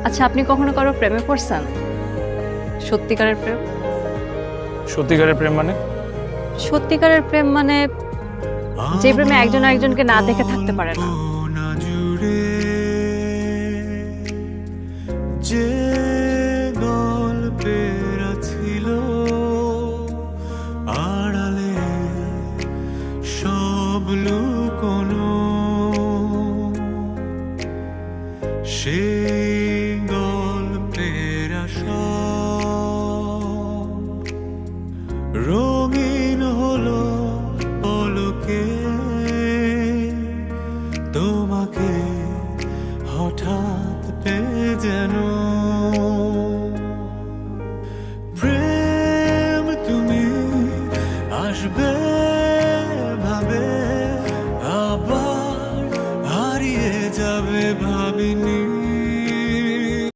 আচ্ছা, আপনি কখনো কারো প্রেমে পড়ছেন? সত্যিকারের প্রেম? সত্যিকারের প্রেম মানে? সত্যিকারের প্রেম মানে যে প্রেমে একজন আরেকজনকে না দেখে থাকতে পারে না। যে গল্পের ছিল আড়ালে সব লুকোনো, সেই গল্পের সব রঙিন হলো পলকে, তোমাকে হঠাৎ পেয়ে যেন